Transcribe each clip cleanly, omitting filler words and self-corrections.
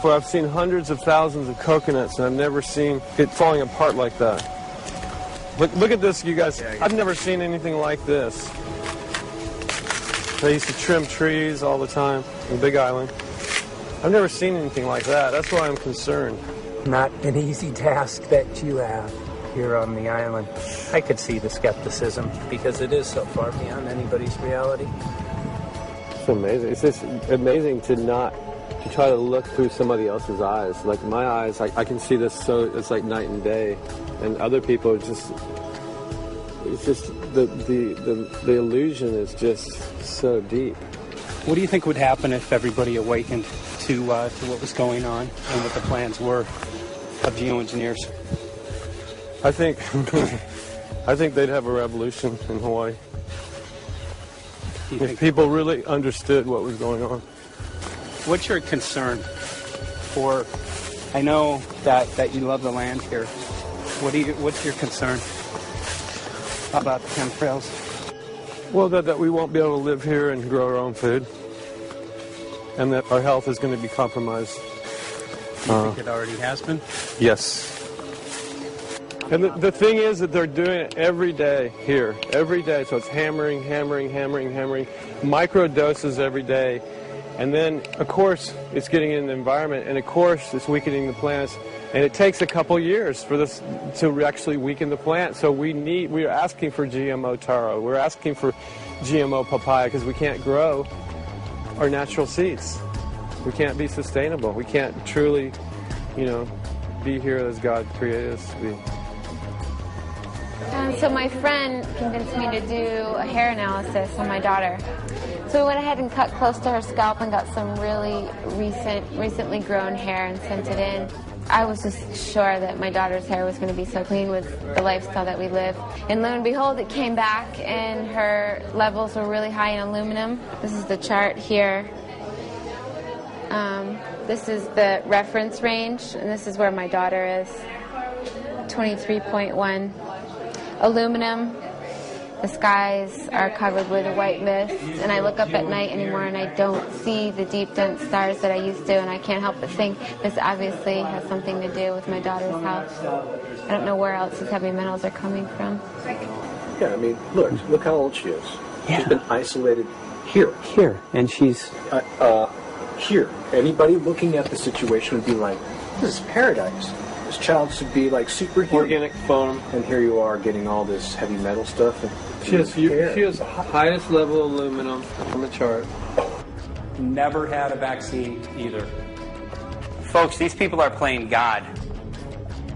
before. I've seen hundreds of thousands of coconuts, and I've never seen it falling apart like that. Look at this, you guys. I've never seen anything like this. They used to trim trees all the time in Big Island. I've never seen anything like that. That's why I'm concerned. Not an easy task that you have here on the island. I could see the skepticism because it is so far beyond anybody's reality. It's amazing. It's just amazing to try to look through somebody else's eyes. Like my eyes, I can see this so it's like night and day, and other people are just. It's just the illusion is just so deep. What do you think would happen if everybody awakened to what was going on and what the plans were of geoengineers? I think they'd have a revolution in Hawaii. If people really understood what was going on. What's your concern for? I know that you love the land here. What's your concern about the chemtrails? Well, that we won't be able to live here and grow our own food, and that our health is going to be compromised. You think it already has been? Yes. And the thing is that they're doing it every day here, every day. So it's hammering, micro doses every day. And then, of course, it's getting in the environment, and of course, it's weakening the plants. And it takes a couple years for this to actually weaken the plant. So we're asking for GMO taro. We're asking for GMO papaya because we can't grow our natural seeds. We can't be sustainable. We can't truly, be here as God created us to be. So my friend convinced me to do a hair analysis on my daughter. So we went ahead and cut close to her scalp and got some really recently grown hair and sent it in. I was just sure that my daughter's hair was going to be so clean with the lifestyle that we live. And lo and behold, it came back and her levels were really high in aluminum. This is the chart here. This is the reference range, and this is where my daughter is, 23.1. Aluminum. The skies are covered with a white mist, and I look up at night anymore and I don't see the deep, dense stars that I used to, and I can't help but think this obviously has something to do with my daughter's health. I don't know where else these heavy metals are coming from. Yeah, I mean, look how old she is. Yeah. She's been isolated here. Here, and she's... Here. Anybody looking at the situation would be like, this is paradise. This child should be like superhuman. Organic foam. And here you are getting all this heavy metal stuff. And she has highest level aluminum on the chart. Never had a vaccine either. Folks, these people are playing God.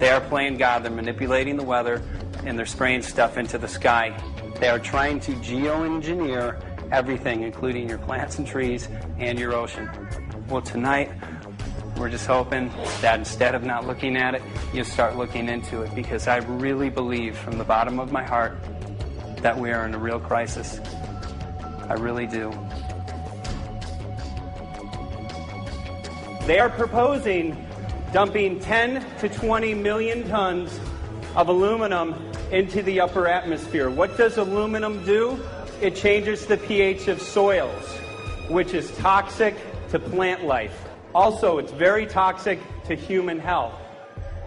They are playing God. They're manipulating the weather, and they're spraying stuff into the sky. They are trying to geoengineer everything, including your plants and trees and your ocean. Well, tonight, we're just hoping that instead of not looking at it, you start looking into it, because I really believe from the bottom of my heart that we are in a real crisis. I really do. They are proposing dumping 10 to 20 million tons of aluminum into the upper atmosphere. What does aluminum do? It changes the pH of soils, which is toxic to plant life. Also, it's very toxic to human health.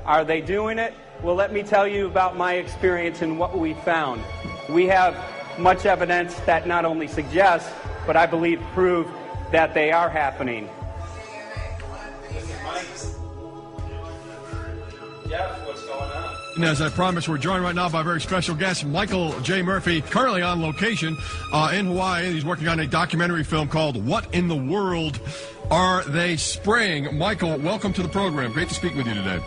Are they doing it? Well, let me tell you about my experience and what we found. We have much evidence that not only suggests, but I believe prove that they are happening. Jeff, what's going on? And as I promised, we're joined right now by a very special guest, Michael J. Murphy, currently on location in Hawaii. He's working on a documentary film called What in the World Are They Spraying? Michael, welcome to the program. Great to speak with you today.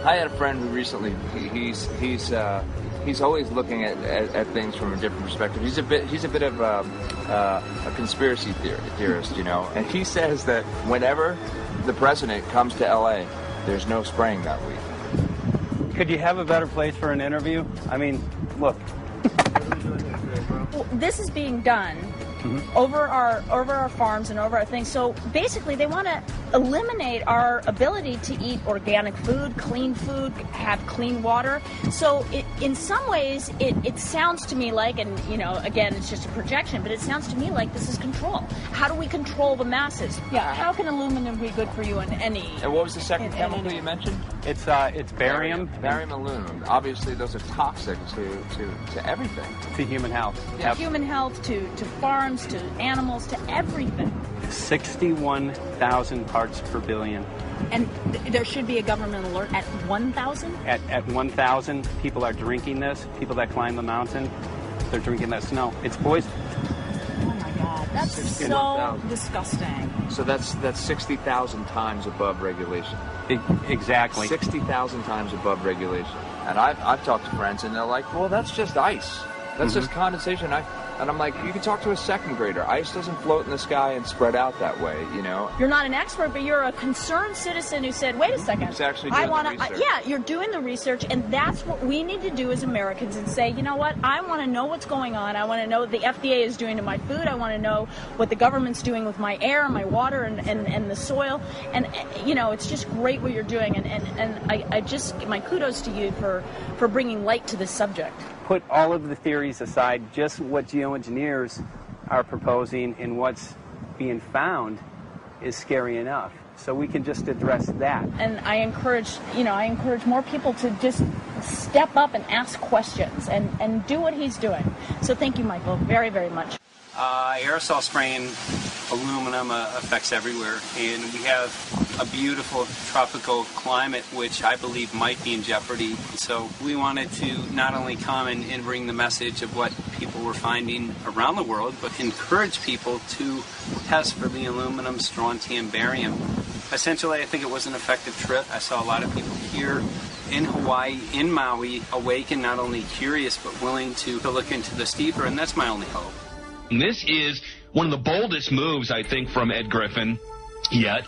I had a friend who recently, he's always looking at things from a different perspective. He's a bit of a conspiracy theorist, you know. And he says that whenever the president comes to L.A., there's no spraying that week. Could you have a better place for an interview? I mean, look. Well, this is being done over our farms and over our things. So basically, they want to eliminate our ability to eat organic food, have clean water. So in some ways, it sounds to me like, and again, it's just a projection, but it sounds to me like this is control. How do we control the masses? Yeah. How can aluminum be good for you in any? And what was the second chemical you mentioned? It's barium. Barium aluminum. Obviously, those are toxic to everything. To human health. Yeah. Human health, to farms, to animals, to everything. 61,000 parts per billion. And there should be a government alert at 1,000? At 1,000, people are drinking this. People that climb the mountain, they're drinking that snow. It's poison. Oh my God, that's so disgusting. So that's 60,000 times above regulation. Exactly. 60,000 times above regulation. And I've talked to friends, and they're like, well, that's just ice. That's just condensation. And I'm like, you can talk to a second grader. Ice doesn't float in the sky and spread out that way, You're not an expert, but you're a concerned citizen who said, wait a second. Who's actually doing the research. Yeah, you're doing the research, and that's what we need to do as Americans and say, you know what, I want to know what's going on. I want to know what the FDA is doing to my food. I want to know what the government's doing with my air, my water, and the soil. And, it's just great what you're doing. And I just, my kudos to you for bringing light to this subject. Put all of the theories aside, just what geoengineers are proposing and what's being found is scary enough. So we can just address that. And I encourage more people to just step up and ask questions and do what he's doing. So thank you, Michael, very, very much. Aerosol spraying aluminum affects everywhere, and we have a beautiful tropical climate which I believe might be in jeopardy. So we wanted to not only come and bring the message of what people were finding around the world, but encourage people to test for the aluminum, strontium, barium. Essentially, I think it was an effective trip. I saw a lot of people here in Hawaii, in Maui, awake and not only curious, but willing to look into this deeper, and that's my only hope. This is one of the boldest moves, I think, from Ed Griffin yet.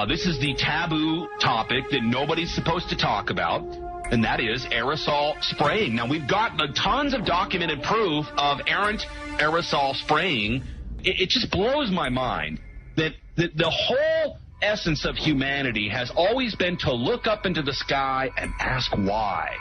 This is the taboo topic that nobody's supposed to talk about, and that is aerosol spraying. Now, we've got tons of documented proof of errant aerosol spraying. It just blows my mind that the whole essence of humanity has always been to look up into the sky and ask why.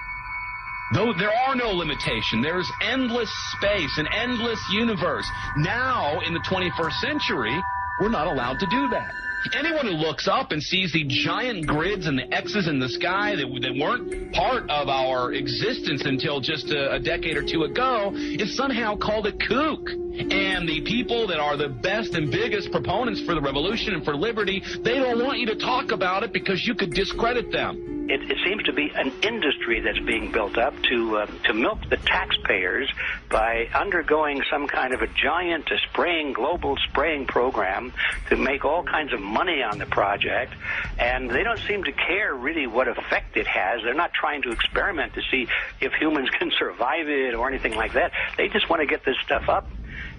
Though there are no limitation, there's endless space, an endless universe. Now, in the 21st century, we're not allowed to do that. Anyone who looks up and sees the giant grids and the X's in the sky that weren't part of our existence until just a decade or two ago is somehow called a kook. And the people that are the best and biggest proponents for the revolution and for liberty, they don't want you to talk about it because you could discredit them. It seems to be an industry that's being built up to milk the taxpayers by undergoing some kind of a giant global spraying program to make all kinds of money on the project, and they don't seem to care really what effect it has. They're not trying to experiment to see if humans can survive it or anything like that. They just want to get this stuff up.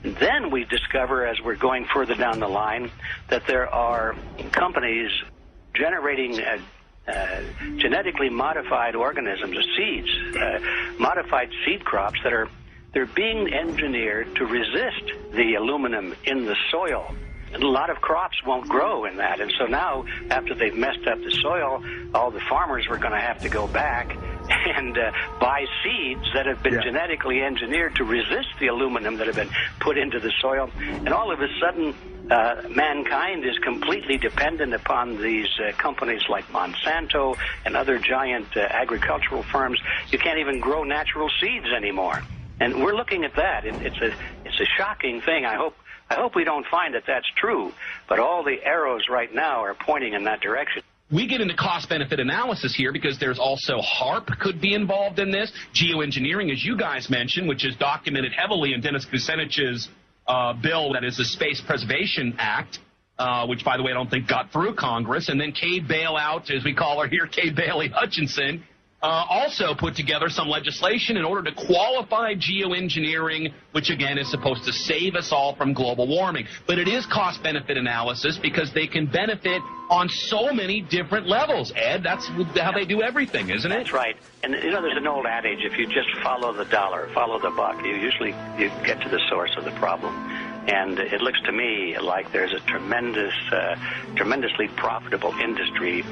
And then we discover, as we're going further down the line, that there are companies generating genetically modified organisms, or seeds, modified seed crops they're being engineered to resist the aluminum in the soil. And a lot of crops won't grow in that. And so now, after they've messed up the soil, all the farmers were going to have to go back and buy seeds that have been genetically engineered to resist the aluminum that have been put into the soil. And all of a sudden, mankind is completely dependent upon these companies like Monsanto and other giant agricultural firms. You can't even grow natural seeds anymore. And we're looking at that. It's a shocking thing. I hope we don't find that that's true, but all the arrows right now are pointing in that direction. We get into cost-benefit analysis here because there's also HARP could be involved in this. Geoengineering, as you guys mentioned, which is documented heavily in Dennis Kucinich's bill, that is the Space Preservation Act, which, by the way, I don't think got through Congress. And then Kay Bailout, as we call her here, Kay Bailey Hutchinson, also put together some legislation in order to qualify geoengineering, which, again, is supposed to save us all from global warming. But it is cost-benefit analysis because they can benefit on so many different levels. Ed, that's how they do everything, isn't it? That's right. And, there's an old adage, if you just follow the dollar, follow the buck, you get to the source of the problem. And it looks to me like there's a tremendously profitable industry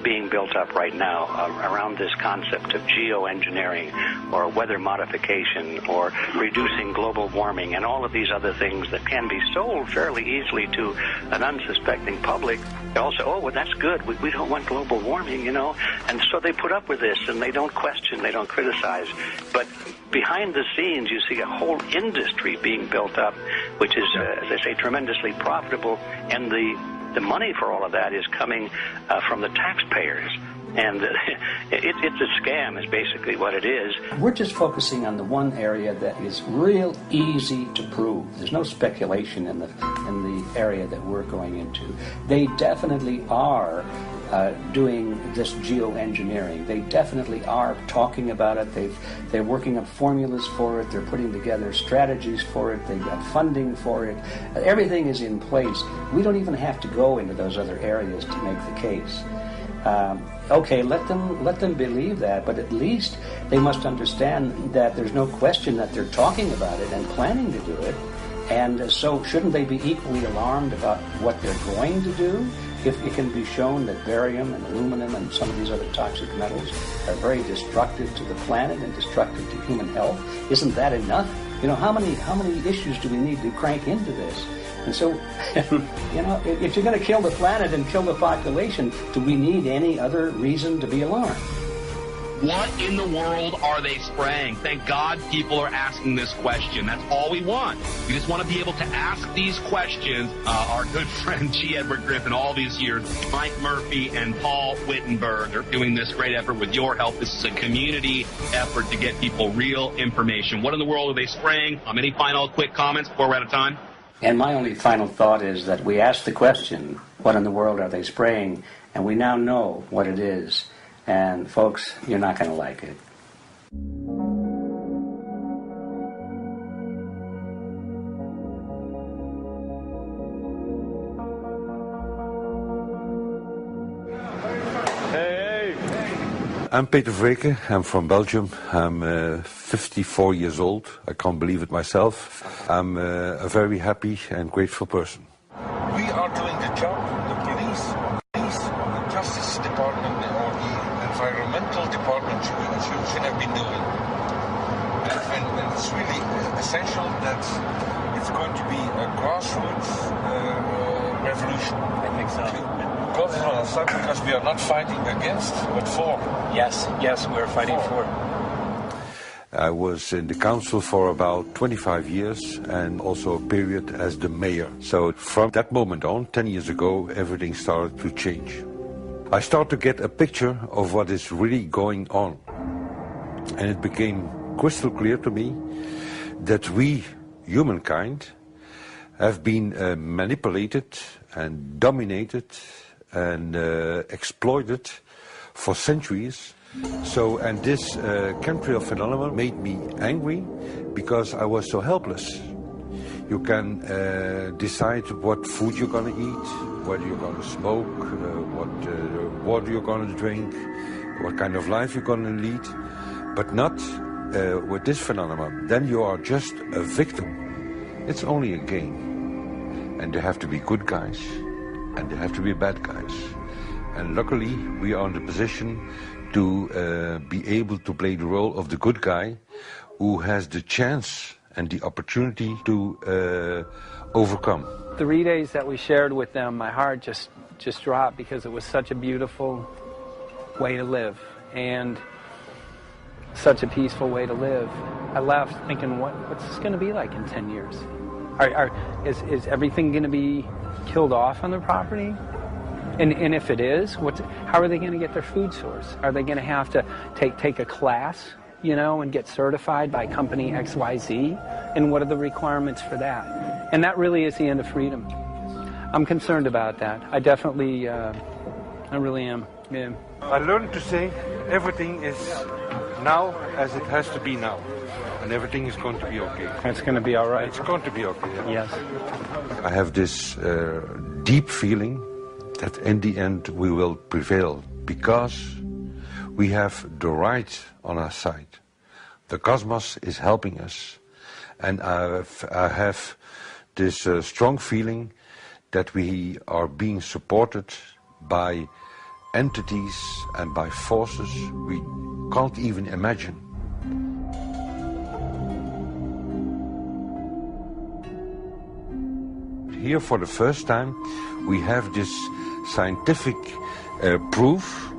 being built up right now around this concept of geoengineering or weather modification or reducing global warming and all of these other things that can be sold fairly easily to an unsuspecting public. They all say, oh, well, that's good. We don't want global warming, you know. And so they put up with this, and they don't question, they don't criticize. But behind the scenes, you see a whole industry being built up, which is, as I say, tremendously profitable. And the money for all of that is coming from the taxpayers. And it's a scam is basically what it is. We're just focusing on the one area that is real easy to prove. There's no speculation in the area that we're going into. They definitely are doing this geoengineering. They definitely are talking about it. They're working on formulas for it. They're putting together strategies for it. They've got funding for it. Everything is in place. We don't even have to go into those other areas to make the case. Okay, let them believe that, but at least they must understand that there's no question that they're talking about it and planning to do it. And so shouldn't they be equally alarmed about what they're going to do if it can be shown that barium and aluminum and some of these other toxic metals are very destructive to the planet and destructive to human health? Isn't that enough? You know, how many issues do we need to crank into this? And so, you know, if you're going to kill the planet and kill the population, do we need any other reason to be alarmed? What in the world are they spraying? Thank God people are asking this question. That's all we want. We just want to be able to ask these questions. Our good friend G. Edward Griffin, all these years, Mike Murphy and Paul Wittenberg are doing this great effort with your help. This is a community effort to get people real information. What in the world are they spraying? Any final quick comments before we're out of time? And my only final thought is that we asked the question, what in the world are they spraying? And we now know what it is. And folks, you're not going to like it. I'm Peter Vreken. I'm from Belgium. I'm 54 years old. I can't believe it myself. I'm a very happy and grateful person. We are doing the job the police, the Justice Department, or the Environmental Department should have been doing. And it's really essential that it's going to be a grassroots revolution. I think so. Because we are not fighting against, but for. Yes, we're fighting for. I was in the council for about 25 years and also a period as the mayor. So from that moment on, 10 years ago, everything started to change. I started to get a picture of what is really going on. And it became crystal clear to me that we, humankind, have been manipulated and dominated and exploited for centuries. So, and this chemtrail phenomenon made me angry because I was so helpless. You can decide what food you're going to eat, whether you're going to smoke, what water you're going to drink, what kind of life you're going to lead, but not with this phenomenon. Then you are just a victim. It's only a game. And there have to be good guys, and there have to be bad guys. And luckily, we are in the position to be able to play the role of the good guy who has the chance and the opportunity to overcome. The 3 days that we shared with them, my heart just dropped because it was such a beautiful way to live and such a peaceful way to live. I left thinking, what's this going to be like in 10 years? Is everything going to be killed off on their property? And if it is, how are they going to get their food source? Are they going to have to take a class, you know, and get certified by company XYZ? And what are the requirements for that? And that really is the end of freedom. I'm concerned about that. I definitely, I really am. Yeah. I learned to say everything is now as it has to be now. And everything is going to be okay. It's going to be all right. It's going to be okay. Yeah. Yes. I have this deep feeling that in the end we will prevail because we have the right on our side. The cosmos is helping us, and I have this strong feeling that we are being supported by entities and by forces we can't even imagine. Here for the first time we have this scientific proof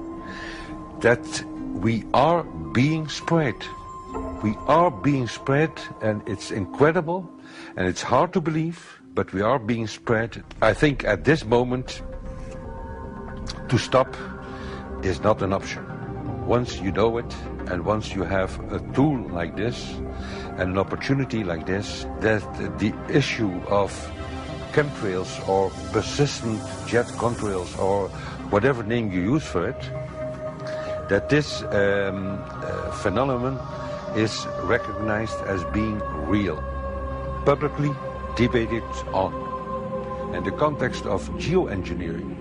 that we are being spread. We are being spread, and it's incredible and it's hard to believe, but we are being spread. I think at this moment to stop is not an option. Once you know it, and once you have a tool like this and an opportunity like this, that the issue of chemtrails or persistent jet contrails or whatever name you use for it, that this phenomenon is recognized as being real, publicly debated on. In the context of geoengineering,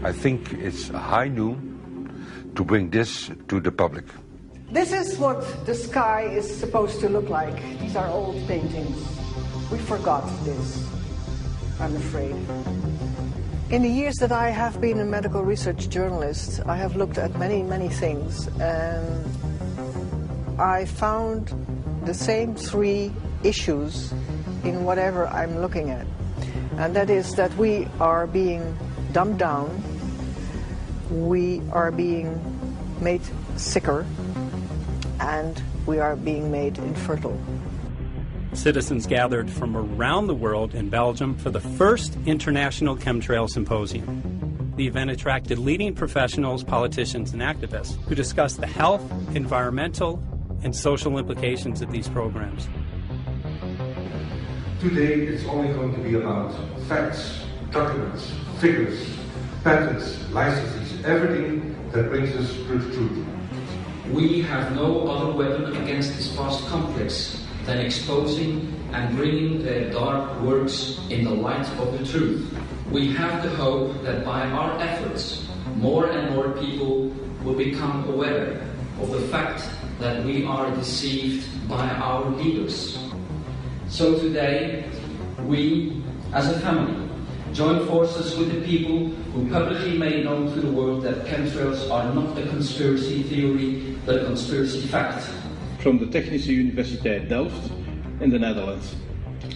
I think it's high noon to bring this to the public. This is what the sky is supposed to look like. These are old paintings. We forgot this, I'm afraid. In the years that I have been a medical research journalist, I have looked at many, many things, and I found the same three issues in whatever I'm looking at. And that is that we are being dumbed down, we are being made sicker, and we are being made infertile. Citizens gathered from around the world in Belgium for the first International Chemtrail Symposium. The event attracted leading professionals, politicians, and activists who discussed the health, environmental, and social implications of these programs. Today it's only going to be about facts, documents, figures, patents, licenses, everything that brings us to the truth. We have no other weapon against this vast complex than exposing and bringing their dark works in the light of the truth. We have the hope that by our efforts, more and more people will become aware of the fact that we are deceived by our leaders. So today, we, as a family, join forces with the people who publicly made known to the world that chemtrails are not a conspiracy theory, but a conspiracy fact. From the Technische Universiteit Delft in the Netherlands.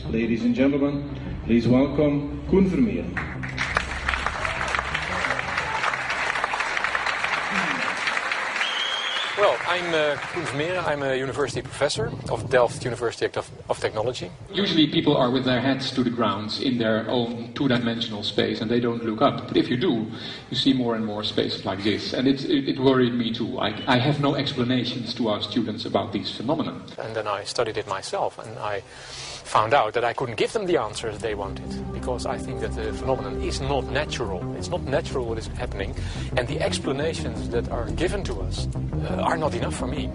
Ladies and gentlemen, please welcome Koen Vermeeren. Well, I'm Koen Vermeeren. I'm a university professor of Delft University of Technology. Usually people are with their heads to the ground in their own two-dimensional space and they don't look up. But if you do, you see more and more spaces like this. And it worried me too. I have no explanations to our students about these phenomena. And then I studied it myself and I found out that I couldn't give them the answers they wanted, because I think that the phenomenon is not natural. It's not natural what is happening, and the explanations that are given to us are not enough for me.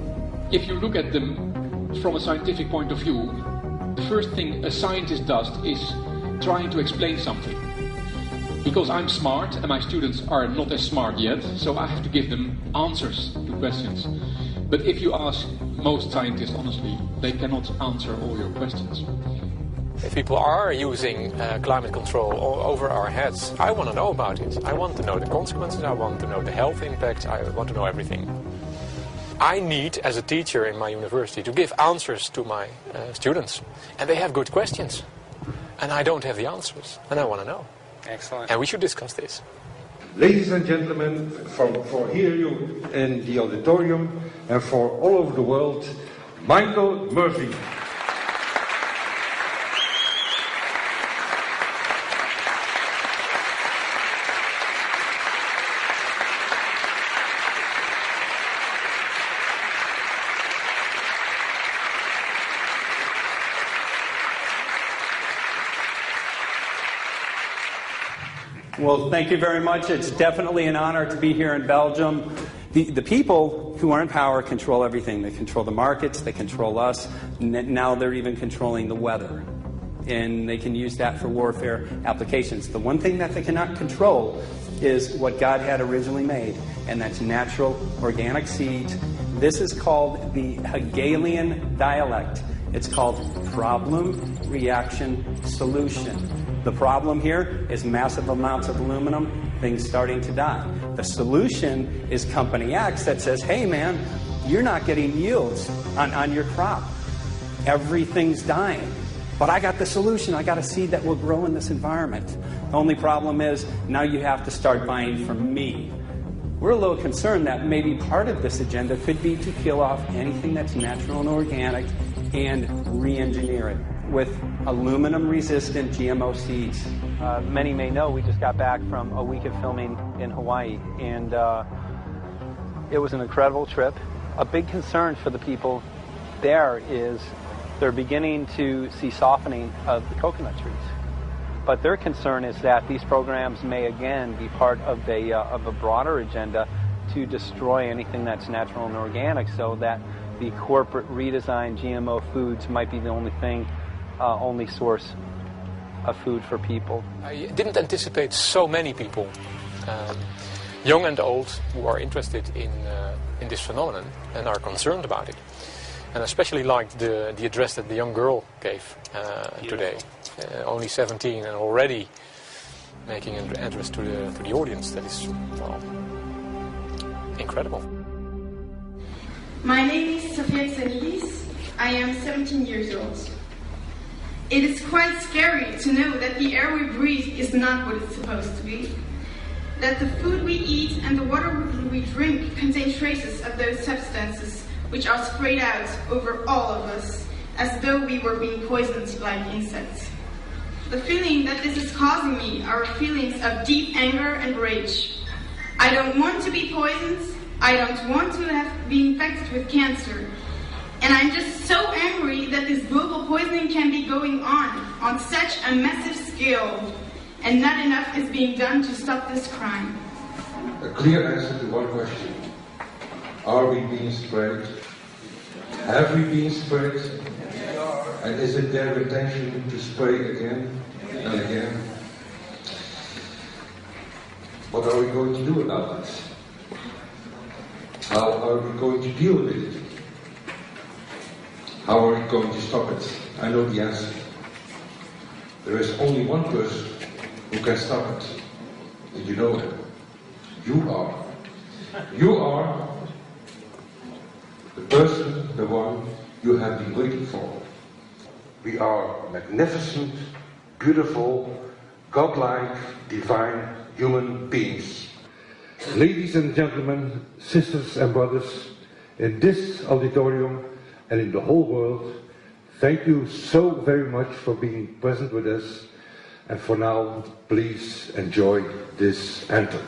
If you look at them from a scientific point of view, the first thing a scientist does is trying to explain something. Because I'm smart and my students are not as smart yet, so I have to give them answers to questions. But if you ask most scientists honestly, they cannot answer all your questions. If people are using climate control over our heads, I want to know about it. I want to know the consequences, I want to know the health impact, I want to know everything. I need, as a teacher in my university, to give answers to my students. And they have good questions. And I don't have the answers, and I want to know. Excellent. And we should discuss this. Ladies and gentlemen, for here you in the auditorium and for all over the world, Michael Murphy. Well, thank you very much. It's definitely an honor to be here in Belgium. The people who are in power control everything. They control the markets, they control us. Now they're even controlling the weather. And they can use that for warfare applications. The one thing that they cannot control is what God had originally made, and that's natural organic seeds. This is called the Hegelian dialect. It's called problem, reaction, solution. The problem here is massive amounts of aluminum, things starting to die. The solution is company X that says, hey man, you're not getting yields on your crop. Everything's dying. But I got the solution. I got a seed that will grow in this environment. The only problem is now you have to start buying from me. We're a little concerned that maybe part of this agenda could be to kill off anything that's natural and organic and re-engineer it with aluminum-resistant GMO seeds. Many may know we just got back from a week of filming in Hawaii, and it was an incredible trip. A big concern for the people there is they're beginning to see softening of the coconut trees. But their concern is that these programs may again be part of a broader agenda to destroy anything that's natural and organic, so that the corporate redesigned GMO foods might be the only source of food for people. I didn't anticipate so many people, young and old, who are interested in this phenomenon and are concerned about it. And I especially liked the address that the young girl gave today. Only 17 and already making an address to the audience. That is, well, incredible. My name is Sofia Xenidis. I am 17 years old. It is quite scary to know that the air we breathe is not what it's supposed to be. That the food we eat and the water we drink contain traces of those substances which are sprayed out over all of us as though we were being poisoned like insects. The feeling that this is causing me are feelings of deep anger and rage. I don't want to be poisoned. I don't want to be infected with cancer. And I'm just so angry that this global poisoning can be going on such a massive scale, and not enough is being done to stop this crime. A clear answer to one question. Are we being sprayed? Have we been sprayed? And is it their intention to spray again and again? What are we going to do about it? How are we going to deal with it? How are we going to stop it? I know the answer. There is only one person who can stop it. And you know him. You are. You are the person, the one you have been waiting for. We are magnificent, beautiful, godlike, divine human beings. Ladies and gentlemen, sisters and brothers, in this auditorium and in the whole world, thank you so very much for being present with us. And for now, please enjoy this anthem.